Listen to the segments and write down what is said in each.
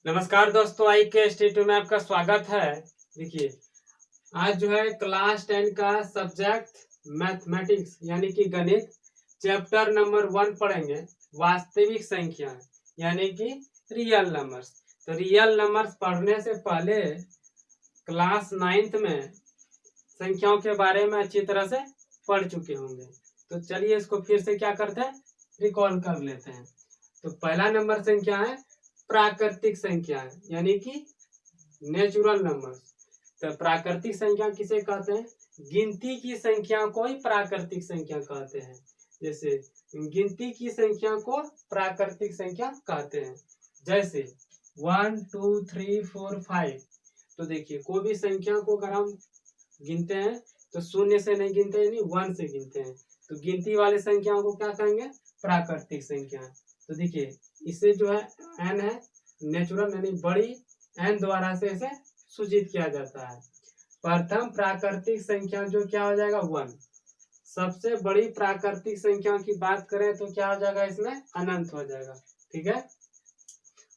नमस्कार दोस्तों, आई के इंस्टीट्यूट में आपका स्वागत है। देखिए, आज जो है क्लास 10 का सब्जेक्ट मैथमेटिक्स यानी कि गणित चैप्टर नंबर 1 पढ़ेंगे। वास्तविक संख्या यानी कि रियल नंबर्स। तो रियल नंबर्स पढ़ने से पहले क्लास 9th में संख्याओं के बारे में अच्छी तरह से पढ़ चुके होंगे। तो चलिए इसको फिर से क्या करते हैं, रिकॉल कर लेते हैं। तो पहला नंबर संख्या है प्राकृतिक संख्या यानी कि नेचुरल नंबर। तो प्राकृतिक संख्या किसे कहते हैं? गिनती की संख्या को ही प्राकृतिक संख्या कहते हैं। जैसे गिनती की संख्या को प्राकृतिक संख्या कहते हैं। जैसे 1 2 3 4 5। तो देखिए, कोई भी संख्या को अगर हम गिनते हैं तो शून्य से नहीं गिनते, यानी 1 से गिनते हैं। तो गिनती वाली संख्याओं को क्या कहेंगे? प्राकृतिक संख्या। तो देखिए, इसे जो है n है नेचुरल यानी बड़ी n द्वारा से इसे सूचित किया जाता है। प्रथम प्राकृतिक संख्या जो क्या हो जाएगा? 1। सबसे बड़ी प्राकृतिक संख्या की बात करें तो क्या हो जाएगा? इसमें अनंत हो जाएगा। ठीक है।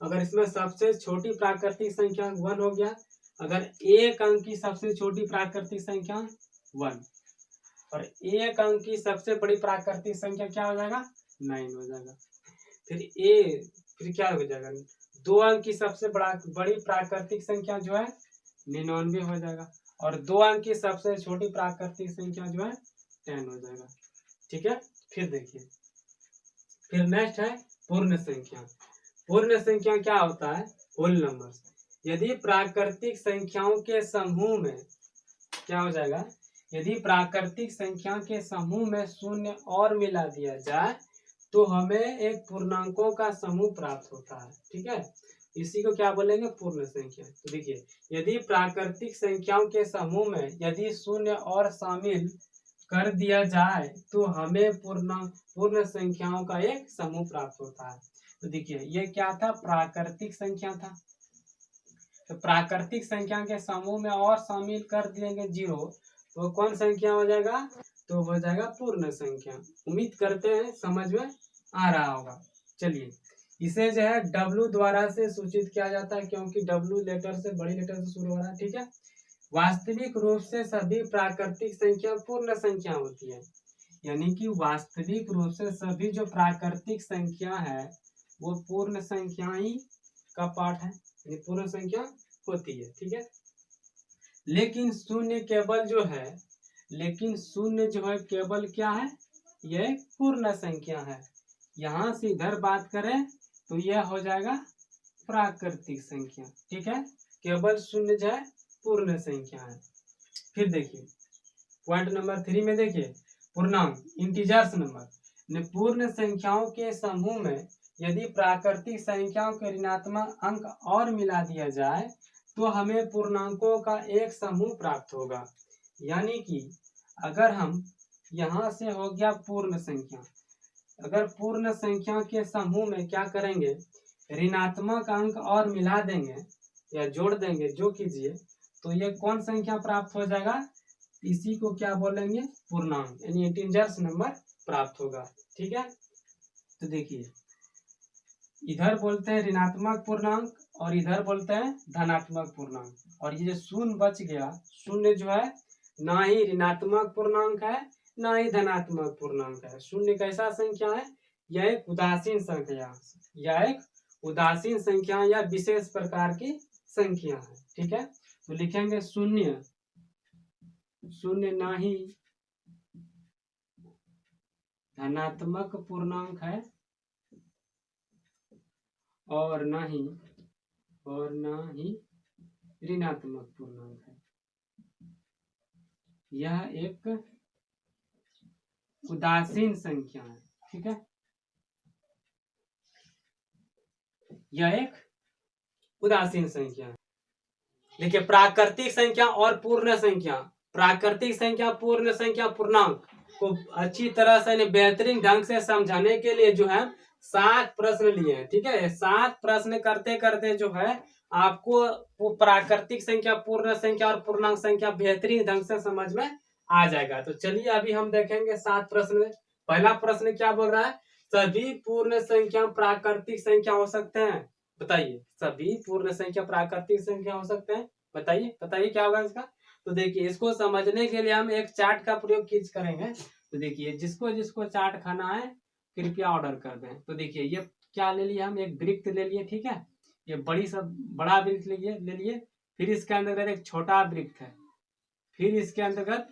अगर इसमें सबसे छोटी प्राकृतिक संख्या 1 हो गया, अगर एक अंक की सबसे छोटी प्राकृतिक संख्या 1 और एक अंक की सबसे बड़ी प्राकृतिक संख्या क्या हो जाएगा? 9 हो जाएगा। फिर क्या हो जाएगा? 2 अंक की सबसे बड़ी प्राकृतिक संख्या जो है 99 हो जाएगा, और 2 अंक की सबसे छोटी प्राकृतिक संख्या जो है 10 हो जाएगा। ठीक है। फिर देखिए, फिर नेक्स्ट है पूर्ण संख्या। पूर्ण संख्या क्या होता है? Whole number. यदि प्राकृतिक संख्याओं के समूह में क्या हो जाएगा? यदि प्राकृतिक संख्या के समूह में शून्य और मिला दिया जाए तो हमें एक पूर्णांकों का समूह प्राप्त होता है। ठीक है। इसी को क्या बोलेंगे? पूर्ण संख्या। तो देखिए, यदि प्राकृतिक संख्याओं के समूह में यदि शून्य और शामिल कर दिया जाए तो हमें पूर्ण संख्याओं का एक समूह प्राप्त होता है। तो देखिए, ये क्या था? प्राकृतिक संख्या था। तो प्राकृतिक संख्या के समूह में और शामिल कर देंगे 0, तो कौन संख्या हो जाएगा? तो हो जाएगा पूर्ण संख्या। उम्मीद करते हैं समझ में आ रहा होगा। चलिए, इसे जो है W द्वारा से सूचित किया जाता है, क्योंकि W लेटर से, बड़ी लेटर से शुरू हो रहा है। ठीक है। वास्तविक रूप से सभी प्राकृतिक संख्या पूर्ण संख्या होती है, यानी कि वास्तविक रूप से सभी जो प्राकृतिक संख्या है वो पूर्ण संख्या ही का पार्ट है, यानी पूर्ण संख्या होती है। ठीक है। लेकिन शून्य जो है केवल क्या है? यह पूर्ण संख्या है। यहाँ से इधर बात करें तो यह हो जाएगा प्राकृतिक संख्या। ठीक है। केवल शून्य जो है पूर्ण संख्या है। फिर देखिए पॉइंट नंबर 3 में देखिए, पूर्णांक इंटीजर्स नंबर। पूर्ण संख्याओं के समूह में यदि प्राकृतिक संख्याओं के ऋणात्मक अंक और मिला दिया जाए तो हमें पूर्णांकों का एक समूह प्राप्त होगा। यानी कि अगर हम यहाँ से हो गया पूर्ण संख्या, अगर पूर्ण संख्या के समूह में क्या करेंगे? ऋणात्मक अंक और मिला देंगे या जोड़ देंगे, जो कीजिए, तो ये कौन संख्या प्राप्त हो जाएगा? इसी को क्या बोलेंगे? पूर्णांक, यानी इंटीजर्स नंबर प्राप्त होगा। ठीक है। तो देखिए, इधर बोलते हैं ऋणात्मक पूर्णांक और इधर बोलते हैं धनात्मक पूर्णांक। और ये जो शून्य बच गया, शून्य जो है ना ही ऋणात्मक पूर्णांक है ना ही धनात्मक पूर्णांक है। शून्य कैसा संख्या है? यह एक उदासीन संख्या, या विशेष प्रकार की संख्या है। ठीक है। तो लिखेंगे शून्य ना ही धनात्मक पूर्णांक है और ना ही ऋणात्मक पूर्णांक है। यह एक उदासीन संख्या है। ठीक है। यह एक उदासीन संख्या है। देखिए, प्राकृतिक संख्या और पूर्ण संख्या, प्राकृतिक संख्या, पूर्ण संख्या, पूर्णांक को अच्छी तरह से बेहतरीन ढंग से समझाने के लिए जो है 7 प्रश्न लिए हैं। ठीक है। 7 प्रश्न करते करते जो है आपको वो प्राकृतिक संख्या, पूर्ण संख्या और पूर्णांक संख्या बेहतरीन ढंग से समझ में आ जाएगा। तो चलिए अभी हम देखेंगे 7 प्रश्न। पहला प्रश्न क्या बोल रहा है? सभी पूर्ण संख्या प्राकृतिक संख्या हो सकते हैं। बताइए, सभी पूर्ण संख्या प्राकृतिक संख्या हो सकते हैं? बताइए बताइए क्या होगा इसका। तो देखिए, इसको समझने के लिए हम एक चार्ट का प्रयोग कीज करेंगे। तो देखिए, जिसको जिसको चार्ट खाना है कृपया ऑर्डर कर दें। तो देखिए, ये क्या ले लिए हम, एक वृत्त ले लिए, ठीक है। ये बड़ा वृत्त ले लिए। फिर इसके अंतर्गत एक छोटा वृत्त है, फिर इसके अंतर्गत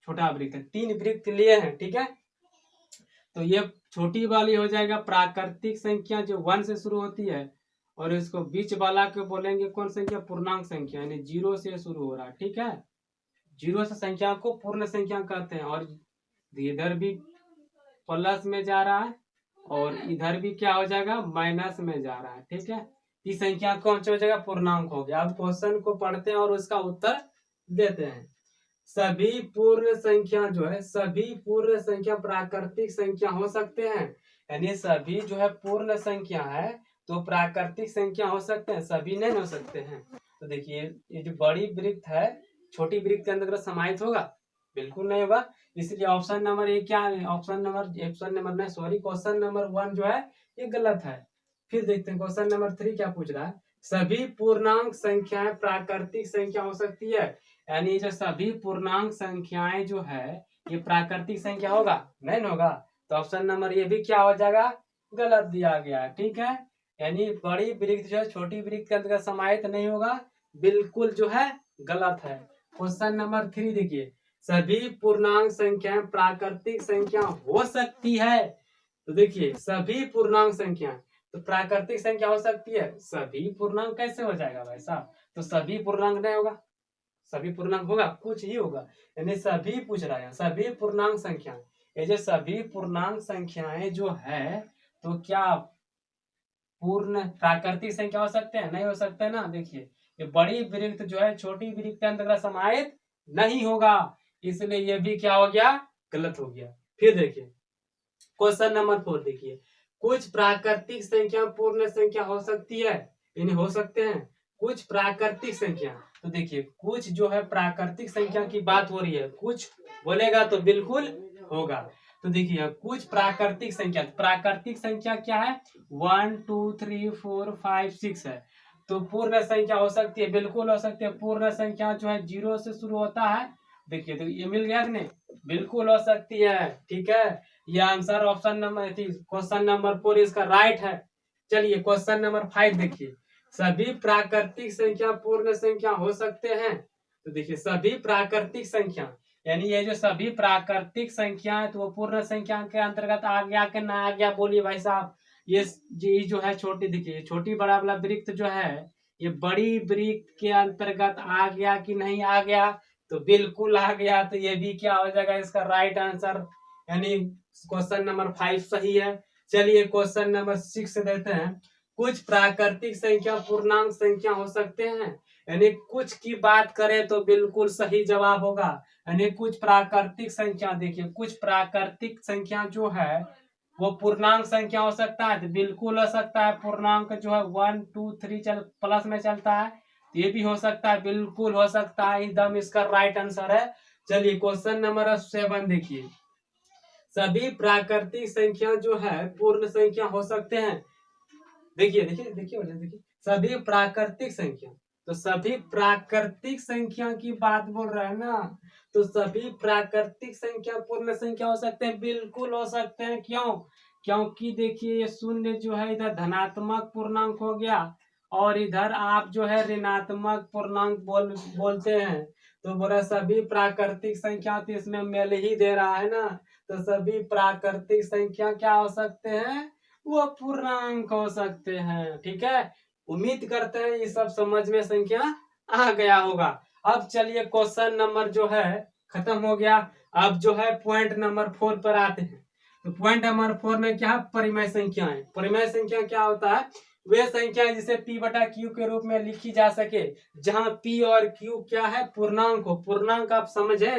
छोटा वृत्त है, 3 वृत्त लिए हैं, ठीक है। तो ये छोटी वाली हो जाएगा प्राकृतिक संख्या जो 1 से शुरू होती है, और इसको बीच वाला को बोलेंगे कौन संख्या, पूर्णांक संख्या, यानी 0 से शुरू हो रहा है, ठीक है। 0 से संख्या को पूर्ण संख्या कहते हैं। और इधर भी प्लस में जा रहा है और इधर भी क्या हो जाएगा, माइनस में जा रहा है, ठीक है। इस संख्या कौन सा हो जाएगा, पूर्णांक हो गया। अब क्वेश्चन को पढ़ते हैं और उसका उत्तर देते हैं। सभी पूर्ण संख्या जो है, सभी पूर्ण संख्या प्राकृतिक संख्या हो सकते हैं, यानी सभी जो है पूर्ण संख्या है तो प्राकृतिक संख्या हो सकते हैं, सभी नहीं हो सकते हैं। तो देखिए, ये जो बड़ी वृत्त है छोटी वृत्त के अंतर्गत समाहित होगा, बिल्कुल नहीं होगा। इसलिए ऑप्शन नंबर ए क्या है, क्वेश्चन नंबर 1 जो है ये गलत है। फिर देखते हैं क्वेश्चन नंबर 3 क्या पूछ रहा है। सभी पूर्णांक संख्याएं प्राकृतिक संख्या हो सकती है, यानी जो सभी पूर्णांक संख्याएं जो है ये प्राकृतिक संख्या होगा, नहीं होगा। तो ऑप्शन नंबर ये भी क्या हो जाएगा, गलत दिया गया है, ठीक है। यानी बड़ी वृत्त जो है छोटी वृत्त के अंतर्गत समाहित नहीं होगा, बिल्कुल जो है गलत है। क्वेश्चन नंबर 3 देखिए, सभी पूर्णांक संख्याएं प्राकृतिक संख्या हो सकती है। तो देखिए, सभी पूर्णांक संख्या तो प्राकृतिक संख्या हो सकती है, सभी पूर्णांक कैसे हो जाएगा भाई साहब, तो सभी पूर्णांक नहीं होगा, सभी पूर्णांक होगा, कुछ ही होगा। यानी सभी पूछ रहा है, सभी पूर्णांक संख्या, ये जो सभी पूर्णांक संख्याएं जो है तो क्या पूर्ण प्राकृतिक संख्या हो सकते हैं, नहीं हो सकते ना। देखिए, ये बड़ी वृत्त जो है छोटी वृत्त के अंतर्गत समाहित नहीं होगा, इसलिए ये भी क्या हो गया, गलत हो गया। फिर देखिए क्वेश्चन नंबर 4 देखिए, कुछ प्राकृतिक संख्या पूर्ण संख्या हो सकती है, यानी हो सकते हैं कुछ प्राकृतिक संख्या। तो देखिए, कुछ जो है प्राकृतिक संख्या की बात हो रही है, कुछ बोलेगा तो बिल्कुल होगा। तो देखिए, कुछ प्राकृतिक संख्या क्या है, 1 2 3 4 5 6 है। तो पूर्ण संख्या हो सकती है, बिल्कुल हो सकती है। पूर्ण संख्या जो है 0 से शुरू होता है। देखिए, तो ये मिल गया कि नहीं, बिल्कुल हो सकती है, ठीक है। ये answer option number question number 4 इसका राइट है। चलिए क्वेश्चन नंबर 5 देखिए, सभी प्राकृतिक संख्या पूर्ण संख्या हो सकते हैं। तो देखिए, सभी प्राकृतिक संख्या, यानी ये जो सभी प्राकृतिक संख्या है तो वो पूर्ण संख्या के अंतर्गत आ गया कि ना आ गया, बोलिए भाई साहब। ये जो है छोटी, देखिए छोटी बड़ा वाला वृत्त जो है ये बड़ी वृत्त के अंतर्गत आ गया कि नहीं आ गया, तो बिल्कुल आ गया। तो ये भी क्या हो जाएगा, इसका राइट आंसर, यानी क्वेश्चन नंबर 5 सही है। चलिए क्वेश्चन नंबर 6 देते हैं, कुछ प्राकृतिक संख्या पूर्णांक संख्या हो सकते हैं, यानी कुछ की बात करें तो बिल्कुल सही जवाब होगा। यानी कुछ प्राकृतिक संख्या, देखिए कुछ प्राकृतिक संख्या जो है वो पूर्णांक संख्या हो सकता है, तो बिल्कुल हो सकता है। पूर्णांक जो है 1 2 3 चल प्लस में चलता है, ये भी हो सकता है, बिल्कुल हो सकता है, एकदम इसका राइट आंसर है। चलिए क्वेश्चन नंबर 7 देखिए, सभी प्राकृतिक संख्या जो है पूर्ण संख्या हो सकते हैं। देखिए देखिए देखिए देखिए, सभी प्राकृतिक संख्या, तो सभी प्राकृतिक संख्या की बात बोल रहा है ना, तो सभी प्राकृतिक संख्या पूर्ण संख्या हो सकते हैं, बिल्कुल हो सकते हैं। क्यों, क्योंकि देखिए ये शून्य जो है इधर धनात्मक पूर्णांक हो गया और इधर आप जो है ऋणात्मक पूर्णांक बोलते हैं। तो बोला सभी प्राकृतिक संख्या, तो इसमें मेल ही दे रहा है ना। तो सभी प्राकृतिक संख्या क्या हो सकते हैं, वो पूर्णांक हो सकते हैं, ठीक है। उम्मीद करते हैं ये सब समझ में संख्या आ गया होगा। अब चलिए क्वेश्चन नंबर जो है खत्म हो गया। अब जो है पॉइंट नंबर 4 पर आते हैं। तो पॉइंट नंबर 4 में क्या, परिमेय संख्या है। परिमेय संख्या क्या होता है, वे संख्या जिसे p बटा q के रूप में लिखी जा सके, जहां p और q क्या है, पूर्णांक हो। पूर्णांक आप समझे,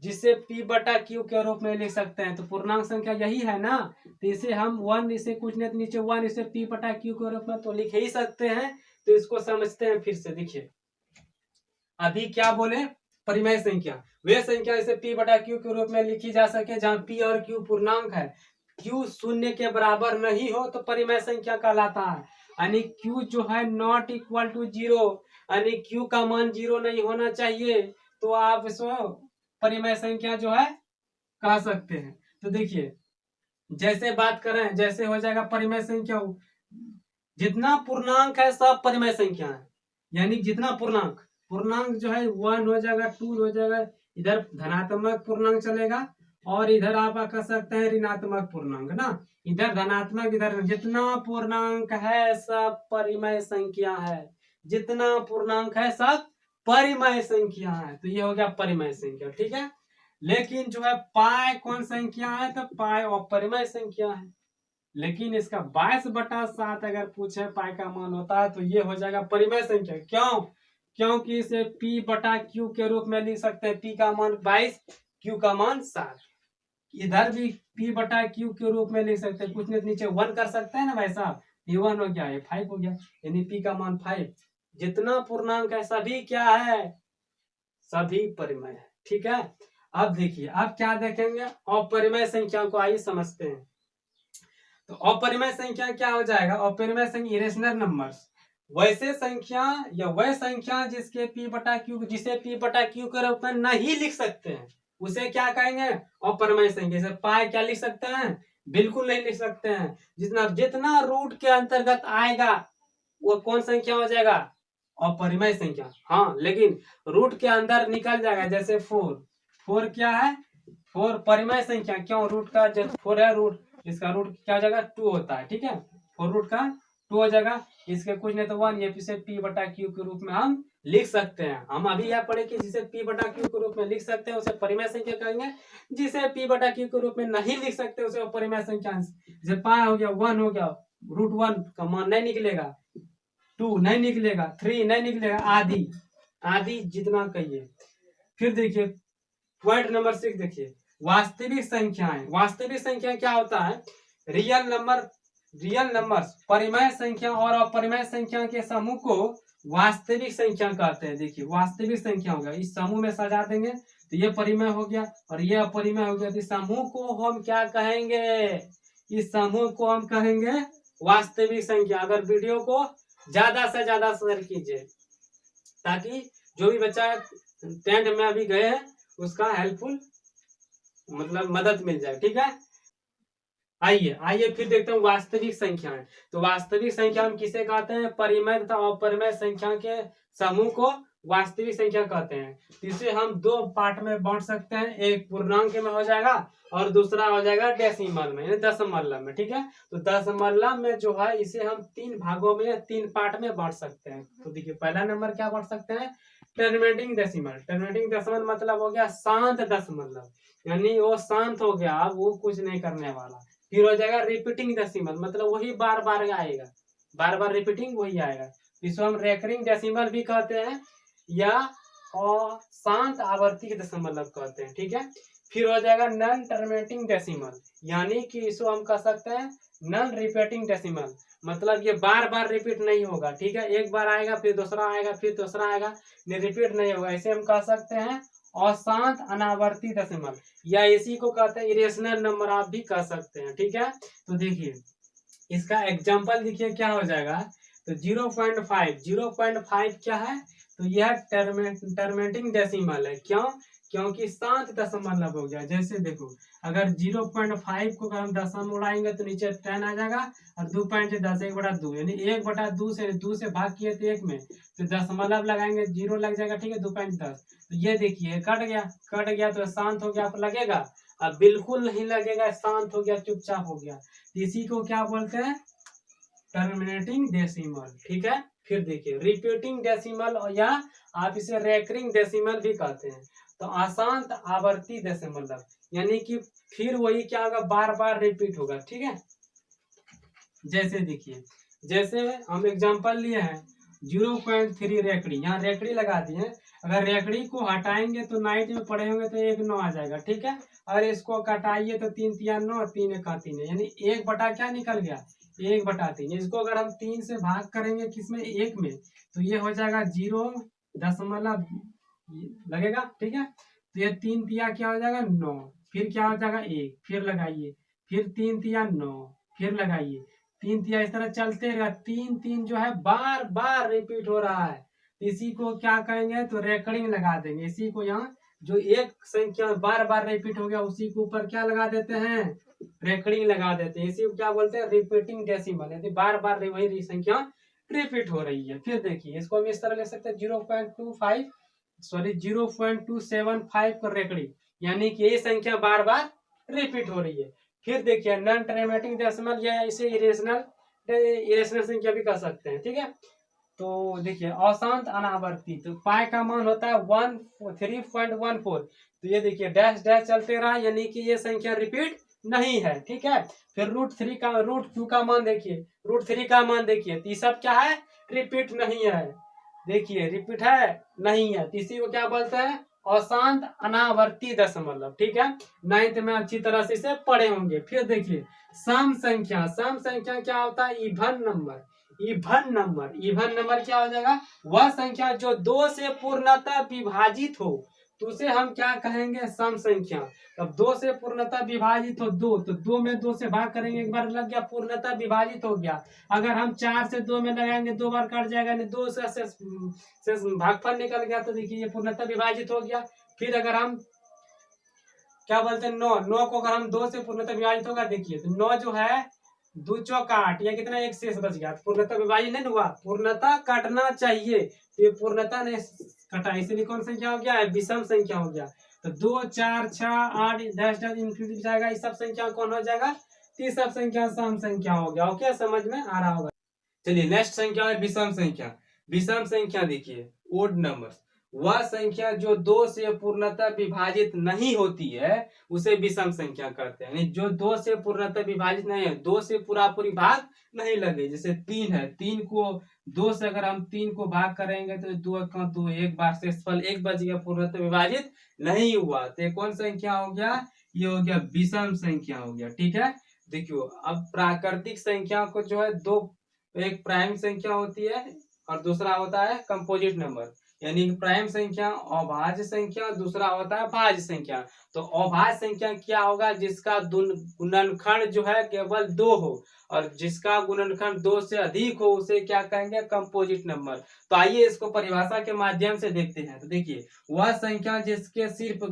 जिसे p बटा q के रूप में लिख सकते हैं। तो पूर्णांक संख्या यही है ना, तो इसे हम 1, इसे कुछ नहीं नीचे 1, इसे p बटा q के रूप में तो लिख ही सकते हैं। तो इसको समझते हैं फिर से। देखिए अभी क्या बोले, परिमेय संख्या वे संख्या इसे p बटा q के रूप में लिखी जा सके जहां p और q पूर्णांक है, q शून्य के बराबर नहीं हो तो परिमेय संख्या कहलाता है। यानी q जो है नॉट इक्वल टू 0, यानी q का मान 0 नहीं होना चाहिए, तो आप इसको परिमेय संख्या जो है कह सकते हैं। तो देखिए जैसे बात करें, जैसे हो जाएगा परिमेय संख्या, जितना पूर्णांक है सब परिमेय संख्या है, यानी जितना पूर्णांक पूर्णांक जो है 1 हो जाएगा, 2 हो जाएगा, इधर धनात्मक पूर्णांक चलेगा और इधर आप कह सकते हैं ऋणात्मक पूर्णांक ना, इधर धनात्मक इधर, जितना पूर्णांक है सब परिमेय संख्या है, जितना पूर्णांक है सब परिमेय संख्या है। तो ये हो गया परिमेय संख्या, ठीक है। लेकिन जो है पाई कौन संख्या है, तो पाई अपरिमेय संख्या है। लेकिन इसका 22/7 अगर पूछे पाई का मान होता है तो ये हो जाएगा परिमेय संख्या। क्यों? क्योंकि इसे p/q के रूप में लिख सकते हैं, p का मान 22, q का मान 7। इधर भी p/q के रूप में लिख सकते हैं, कुछ नहीं नीचे 1 कर सकते हैं ना भाई साहब, ये 1 हो गया, ये 5 हो गया, यानी p का मान 5। जितना पूर्णांक है सभी क्या है, सभी परिमेय है, ठीक है। अब देखिए अब क्या देखेंगे, अपरिमेय संख्या को आइए समझते हैं। तो अपरिमेय संख्या क्या हो जाएगा, अपरिमेय संख्या इरेशनल नंबर्स, वैसे संख्या या वह संख्या जिसके p/q, जिसे p/q के रूप में नहीं लिख सकते हैं उसे क्या कहेंगे, अपरिमेय संख्या। जैसे पाई क्या लिख सकते हैं, बिल्कुल नहीं लिख सकते हैं। जितना जितना रूट के अंतर्गत आएगा वो कौन संख्या हो जाएगा, अपरिमेय संख्या। हाँ लेकिन रूट के अंदर निकल जाएगा, जैसे 4 क्या है, 4 परिमेय संख्या। क्यों, रूट का जब 4 है, रूट इसका रूट क्या हो जाएगा 2 होता है, ठीक है, 4 रूट का 2 हो जाएगा, इसके कुछ नहीं तो 1, ये फिर से p/q के रूप में हम लिख सकते हैं। हम अभी यह पढ़े कि जिसे p/q के रूप में लिख सकते हैं उसे परिमेय संख्या कहेंगे, जिसे p/q के रूप में नहीं लिख सकते उसे अपरिमेय संख्या। जैसे पाई हो गया, 1 हो गया, √1 का मान नहीं निकलेगा, 2 नहीं निकलेगा, 3 नहीं निकलेगा, आदि आदि जितना कहिए। फिर देखिए पॉइंट नंबर 6 देखिए, वास्तविक संख्याएं। वास्तविक संख्या क्या होता है, रियल नंबर परिमेय संख्या और अपरिमेय संख्या के समूह को वास्तविक संख्या कहते हैं। देखिए वास्तविक संख्या होगा, इस समूह में सजा देंगे तो ये परिमेय हो गया और ये अपरिमेय हो गया, तो इस समूह को हम क्या कहेंगे, इस समूह को हम कहेंगे वास्तविक संख्या। अगर वीडियो को ज्यादा से ज्यादा शेयर कीजिए ताकि जो भी बच्चा 10th में अभी गए हैं उसका हेल्पफुल मतलब मदद मिल जाए, ठीक है। आइए आइए फिर देखते हैं वास्तविक संख्याएं। तो वास्तविक संख्या हम किसे कहते हैं, परिमेय तथा अपरिमेय संख्या के समूह को वास्तविक संख्या कहते हैं। तो इसे हम 2 पार्ट में बांट सकते हैं, एक पूर्णांक में हो जाएगा और दूसरा हो जाएगा डेसिमल में, यानी दशमलव में, ठीक है। तो दशमलव में जो है इसे हम 3 भागों में 3 पार्ट में बांट सकते हैं। तो देखिए पहला नंबर क्या बांट सकते हैं, टर्मिनेटिंग डेसिमल। टर्मिनेटिंग डेसिमल मतलब हो गया शांत दशमलव, यानी वो शांत हो गया, अब वो कुछ नहीं करने वाला। फिर हो जाएगा रिपीटिंग डेसिमल, मतलब वही बार बार आएगा, बार बार रिपीटिंग वही आएगा, इसको हम रेकरिंग डेसिमल भी कहते हैं या और शांत आवर्ती दशमलव कहते हैं, ठीक है। फिर हो जाएगा नॉन टर्मिनेटिंग डेसिमल, यानी कि इसको हम कह सकते हैं नॉन रिपीटिंग डेसिमल, मतलब ये बार बार रिपीट नहीं होगा, ठीक है, एक बार आएगा फिर दूसरा आएगा फिर तीसरा आएगा, ये रिपीट नहीं होगा, इसे हम कह सकते हैं अशांत अनावर्ती दशमलव, या इसी को कहते हैं इरेशनल नंबर, आप भी कह सकते हैं, ठीक है। तो देखिए इसका एग्जांपल देखिए क्या हो जाएगा, तो 0.5 क्या है, तो यह टर्मिनेटिंग डेसिमल है। क्यों, क्योंकि शांत दशमलव हो गया। जैसे देखो अगर 0.5 को अगर हम दशमलव उड़ाएंगे तो नीचे 10 आ जाएगा और 2 पॉइंट से 10, 1/2, यानी 1/2 से 2 से भाग किए तो 1 में, तो दशमलव लगाएंगे 0 लग जाएगा, ठीक है, 2.10। तो ये देखिए कट गया तो शांत हो गया, आपको लगेगा, अब बिल्कुल नहीं लगेगा, शांत हो गया, चुपचाप हो गया, इसी को क्या बोलते हैं, टर्मिनेटिंग डेसिमल, ठीक है। फिर देखिए रिपीटिंग डेसिमल या आप इसे रेकरिंग डेसिमल भी कहते हैं। तो अशांत आवर्ती दशमलव, यानी कि फिर वही क्या होगा, बार बार रिपीट होगा, ठीक है। जैसे देखिए, जैसे हम एग्जांपल लिए हैं 0.3 रेकड़ी, यहाँ रेकड़ी लगा दिए, अगर रेकड़ी को हटाएंगे तो नाइट में पड़े होंगे तो 1/9 आ जाएगा, ठीक है, और इसको कटाइए तो 3 3 9, 3 1 3 है, यानी 1 बटा क्या निकल गया, 1/3। इसको अगर हम 3 से भाग करेंगे किसमें, 1 में, तो ये हो जाएगा 0 लगेगा, ठीक है। तो ये 3 तिया क्या हो जाएगा 9, फिर क्या हो जाएगा 1, फिर लगाइए, फिर 3 तिया 9, फिर लगाइए, 3 3 इस तरह चलते रहेगा, 3 3 जो है बार बार रिपीट हो रहा है, इसी को क्या कहेंगे तो रेकरिंग लगा देंगे। इसी को यहाँ जो एक संख्या बार बार रिपीट हो गया उसी के ऊपर क्या लगा देते हैं, रेकरिंग लगा देते हैं। इसी को क्या बोलते हैं, रिपीटिंग डेसिमल, यदि बार बार वही संख्या रिपीट हो रही है। फिर देखिए इसको हम इस तरह ले सकते हैं 0.25 सॉरी 0.275 का रेकरिंग, यानी कि ये संख्या बार बार रिपीट हो रही है। फिर देखिए नॉन टर्मेटिंग डेसिमल या इसे इरेशनल संख्या भी कह सकते हैं, ठीक है। तो देखिए अशांत अनावर्ती, तो पाई का मान होता है 3.14, तो ये देखिए डैश डैश चलते रहा, यानी कि ये संख्या रिपीट नहीं है, ठीक है। फिर √2 का मान देखिए, √3 का मान देखिए, तो ये सब क्या है, रिपीट नहीं है। देखिए रिपीट है नहीं है, तो इसी को क्या बोलते हैं, अशांत अनावर्ती दशमलव, ठीक है। 9th में अच्छी तरह से इसे पढ़े होंगे। फिर देखिए सम संख्या, सम संख्या क्या होता है, इवन नंबर। इवन नंबर क्या हो जाएगा, वह संख्या जो 2 से पूर्णतः विभाजित हो, तो उसे हम क्या कहेंगे, सम संख्या। अब 2 से पूर्णतः विभाजित हो 2, तो 2 में 2 से भाग करेंगे, एक बार लग गया, पूर्णतः विभाजित हो गया। अगर हम 4 से 2 में लगाएंगे 2 बार कट जाएगा, नहीं 2 से भागफल निकल गया, तो देखिए ये पूर्णतः विभाजित हो गया। फिर अगर हम क्या बोलते हैं, 9 को अगर हम 2 से पूर्णतः विभाजित होगा, देखिए तो 9 जो है 2 चौक 8, या कितना, एक शेष बच गया, पूर्णतः विभाजित नहीं हुआ, पूर्णतः कटना चाहिए, तो ये पूर्णतः नहीं कटा, इसलिए कौन संख्या हो गया है, विषम संख्या हो गया। तो 2 4 6 8 10 इंफिनिटी जाएगा, इस सब संख्या कौन हो जाएगा, इस सब संख्या सम संख्या हो गया। ओके, समझ में आ रहा होगा। चलिए नेक्स्ट संख्या है विषम संख्या। विषम संख्या देखिए ओड नंबर, वह संख्या जो 2 से पूर्णतः विभाजित नहीं होती है उसे विषम संख्या कहते हैं। जो 2 से पूर्णतः विभाजित नहीं है, 2 से पूरा पूरी भाग नहीं लगे, जैसे 3 है, 3 को 2 से अगर हम 3 को भाग करेंगे तो 2 का 2, एक बार शेषफल 1 बच गया, पूर्णतः विभाजित नहीं हुआ, तो कौन संख्या हो गया, ये हो गया विषम संख्या हो गया, ठीक है। देखियो अब प्राकृतिक संख्या को जो है दो, एक प्राइम संख्या होती है और दूसरा होता है कंपोजिट नंबर, यानी प्राइम संख्या अभाज्य संख्या, दूसरा होता है भाज्य संख्या। तो अभाज्य संख्या क्या होगा, जिसका गुणनखंड जो है केवल 2 हो, और जिसका गुणनखंड 2 से अधिक हो उसे क्या कहेंगे, कंपोजिट नंबर। तो आइए इसको परिभाषा के माध्यम से देखते हैं। तो देखिए वह संख्या जिसके सिर्फ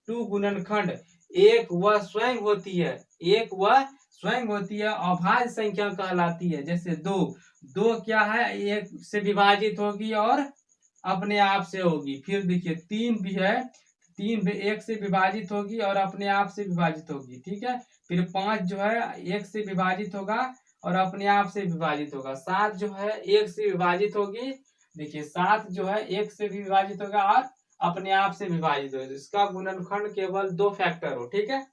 2 गुणनखंड एक व स्वयं होती है, एक व स्वयं होती है, अभाज्य संख्या कहलाती है। जैसे 2 क्या है, एक से विभाजित होगी और अपने आप से होगी। फिर देखिए 3 भी है, 3 भी एक से विभाजित होगी और अपने आप से विभाजित होगी, ठीक है। फिर 5 जो है एक से विभाजित होगा और अपने आप से विभाजित होगा। 7 जो है एक से विभाजित होगी, देखिए 7 जो है एक से भी विभाजित होगा और अपने आप से विभाजित होगा, इसका गुणनखंड केवल 2 फैक्टर हो, ठीक है।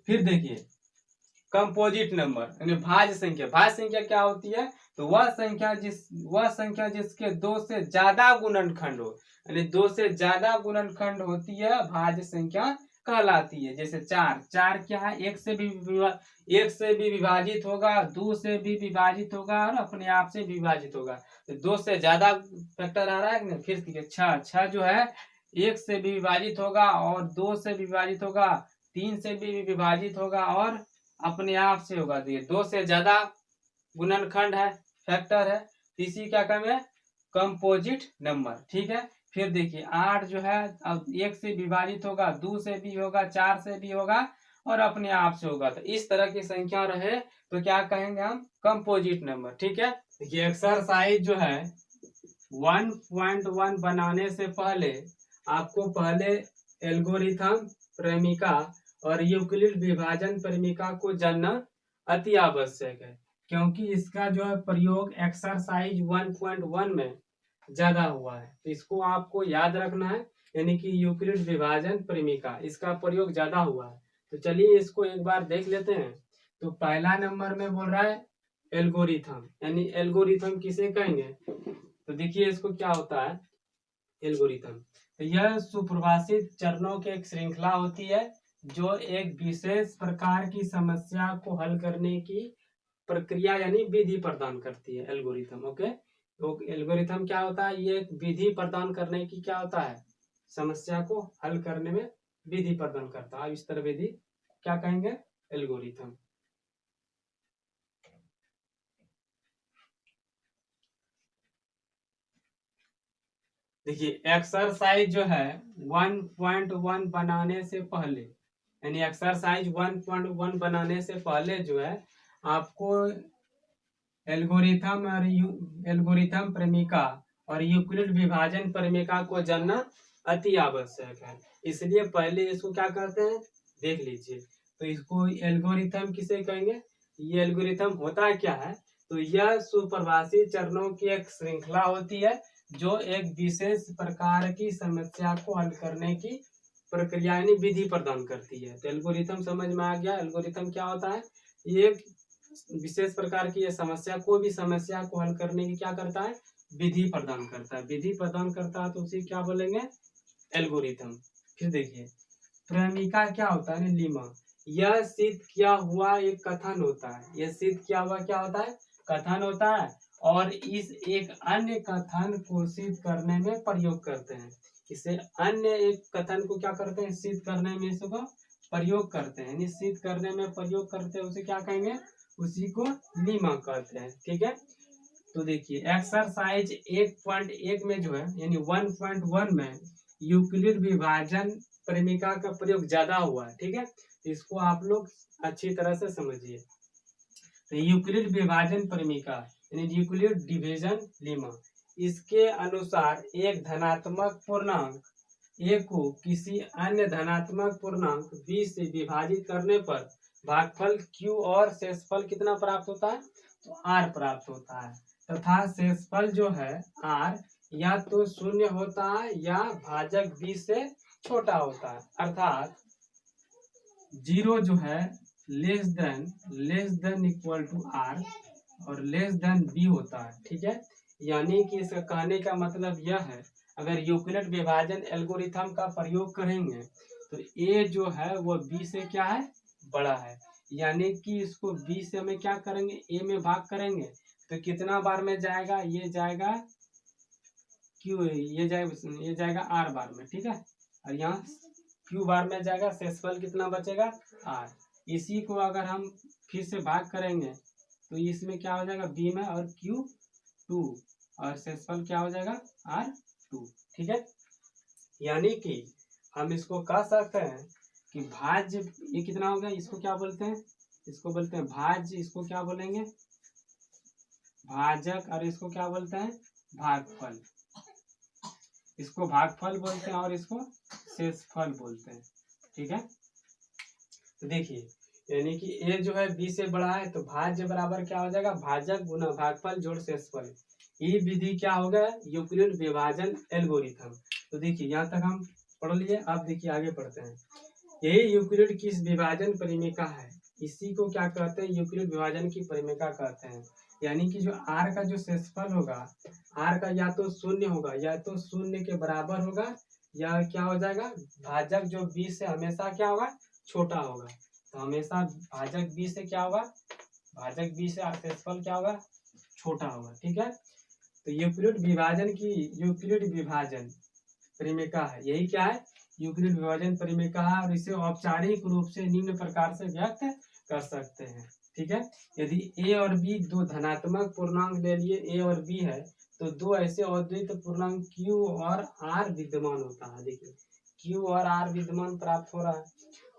फिर देखिए कंपोजिट नंबर यानी भाज्य संख्या। भाज्य संख्या क्या होती है, तो वह संख्या जिसके 2 से ज्यादा गुणनखंड हो, यानी 2 से ज्यादा गुणनखंड होती है, भाज्य संख्या कहलाती है। जैसे 4 क्या है, एक से भी विभाजित होगा, 2 से भी विभाजित होगा और अपने आप से विभाजित होगा। तो 2 से ज्यादा फैक्टर आ रहा है ना। फिर 6 जो है एक से भी विभाजित होगा और 2 से विभाजित होगा, 3 से भी विभाजित होगा और अपने आप से होगा। तो ये 2 से ज्यादा गुणनखंड है, फैक्टर है, इसी क्या कम है, कंपोजिट नंबर, ठीक है। फिर देखिए 8 जो है अब 1 से विभाजित होगा, 2 से भी होगा, 4 से भी होगा और अपने आप से होगा। तो इस तरह की संख्या रहे तो क्या कहेंगे हम, कंपोजिट नंबर, ठीक है। देखिए एक्सरसाइज जो है 1.1 बनाने से पहले आपको पहले एल्गोरिथम प्रेमिका और यूक्लिड विभाजन प्रेमिका को जानना अति आवश्यक है, क्योंकि इसका जो है प्रयोग एक्सरसाइज 1.1 में ज्यादा हुआ है, तो इसको आपको याद रखना है। यानी कि यूक्लिड विभाजन प्रेमिका, इसका प्रयोग ज्यादा हुआ है। तो चलिए इसको एक बार देख लेते हैं। तो पहला नंबर में बोल रहा है एल्गोरिथम, यानी एल्गोरिथम किसे कहेंगे, तो देखिए इसको क्या होता है एल्गोरिथम। तो यह सुपरिभाषित चरणों की एक श्रृंखला होती है जो एक विशेष प्रकार की समस्या को हल करने की प्रक्रिया यानी विधि प्रदान करती है, एल्गोरिथम। ओके, तो एल्गोरिथम क्या होता है, ये एक विधि प्रदान करने की क्या होता है, समस्या को हल करने में विधि प्रदान करता है। इस तरह विधि क्या कहेंगे, एल्गोरिथम। देखिए एक्सरसाइज जो है 1.1 बनाने से पहले, यानी एक्सरसाइज 1.1 बनाने से पहले जो है आपको एल्गोरिथम प्रेमिका और यूक्लिड विभाजन प्रेमिका को जानना अति आवश्यक है। इसलिए पहले इसको क्या करते हैं देख लीजिए। तो इसको एल्गोरिथम किसे कहेंगे, ये एल्गोरिथम होता क्या है, तो यह सुपरवासी चरणों की एक श्रृंखला होती है जो एक विशेष प्रकार की समस्या को हल करने की प्रक्रिया यानी विधि प्रदान करती है। तो एल्गोरिथम समझ में आ गया। एल्गोरिथम क्या होता है, ये विशेष प्रकार की समस्या, कोई भी समस्या को हल करने की क्या करता है, विधि प्रदान करता है। विधि प्रदान करता है तो उसे क्या बोलेंगे, एल्गोरिथम। फिर देखिए प्रेमिका क्या होता है, लीमा, यह सिद्ध किया हुआ एक कथन होता है। यह सिद्ध किया हुआ क्या होता है, कथन होता है, और इस एक अन्य कथन को सिद्ध करने में प्रयोग करते हैं। इसे अन्य एक कथन को क्या करते हैं, सिद्ध करने में इसको प्रयोग करते हैं। सिद्ध करने में प्रयोग करते हैं उसे क्या कहेंगे, उसी को लीमा कहते हैं। ठीक है। तो देखिए एक्सरसाइज 1.1 में जो है यानी 1.1 में यूक्लिड विभाजन प्रेमिका का प्रयोग ज्यादा हुआ है। ठीक है, इसको आप लोग अच्छी तरह से समझिए। तो यूक्लिड विभाजन प्रेमिका यानी यूक्लिड डिवीजन लेमा, इसके अनुसार एक धनात्मक पूर्णांक ए को किसी अन्य धनात्मक पूर्णांक बी से विभाजित करने पर भागफल q और शेषफल कितना प्राप्त होता है, तो r प्राप्त होता है, तथा शेषफल जो है r या तो शून्य होता है या भाजक b से छोटा होता है। अर्थात 0 जो है less than equal to r और लेस देन b होता है। ठीक है, यानी कि इसका कहने का मतलब यह है, अगर यूक्लिड विभाजन एल्गोरिथम का प्रयोग करेंगे तो a जो है वो b से क्या है, बड़ा है। यानी कि इसको b से हमें क्या करेंगे, a में भाग करेंगे तो कितना बार में जाएगा, ये जाएगा q, ये जाएगा r बार में। ठीक है, और यहाँ q बार में जाएगा, शेषफल कितना बचेगा, r। इसी को अगर हम फिर से भाग करेंगे तो इसमें क्या हो जाएगा, b में, और q2 और शेषफल क्या हो जाएगा, r2। ठीक है, यानी कि हम इसको कह सकते हैं कि भाज्य, ये कितना हो गया, इसको क्या बोलते हैं, इसको बोलते हैं भाज्य, इसको क्या बोलेंगे, भाजक, और इसको क्या बोलते हैं, भागफल। इसको भागफल बोलते हैं और इसको शेषफल बोलते हैं। ठीक है, तो देखिए यानी कि a जो है b से बड़ा है तो भाज्य बराबर क्या हो जाएगा, भाजक गुना भागफल जोड़ शेषफल। ये विधि क्या होगा, यूक्लिड विभाजन एल्गोरिथम। तो देखिए यहाँ तक हम पढ़ लिए। अब देखिए आगे पढ़ते हैं। यही यूक्लिड की विभाजन परिमेका है, इसी को क्या कहते हैं, यूक्लिड विभाजन की परिमेका कहते हैं। यानी कि जो r का जो शेषफल होगा, r का या तो शून्य होगा या तो शून्य के बराबर होगा, या क्या हो जाएगा, भाजक जो b से हमेशा क्या होगा, छोटा होगा। तो हमेशा भाजक b से क्या होगा, भाजक b से शेषफल क्या होगा, छोटा होगा। ठीक है, तो यूक्लिड विभाजन की यूक्लिड विभाजन परिमेका है, यही क्या है, यूक्लिड विभाजन परिमेका है, और इसे औपचारिक रूप से निम्न प्रकार से व्यक्त कर सकते हैं। ठीक है, यदि a और b दो धनात्मक पूर्णांक ले लिए, a और b है, तो दो ऐसे अद्वितीय पूर्णांक q और r विद्यमान होता है। देखिए q और r विद्यमान प्राप्त हो रहा है,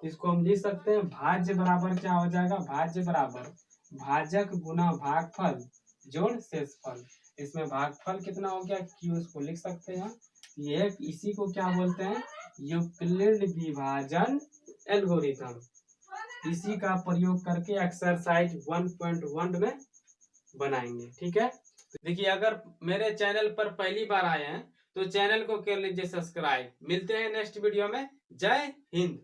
इसको हम लिख सकते हैं भाज्य बराबर क्या हो जाएगा, भाज्य बराबर भाजक गुना भागफल जोड़ शेषफल। इसमें भागफल कितना हो गया, q, इसको लिख सकते हैं। ये इसी को क्या बोलते हैं, यूक्लिड विभाजन एल्गोरिथम। इसी का प्रयोग करके एक्सरसाइज 1.1 में बनाएंगे। ठीक है, तो देखिए अगर मेरे चैनल पर पहली बार आए हैं तो चैनल को कर लीजिए सब्सक्राइब। मिलते हैं नेक्स्ट वीडियो में। जय हिंद।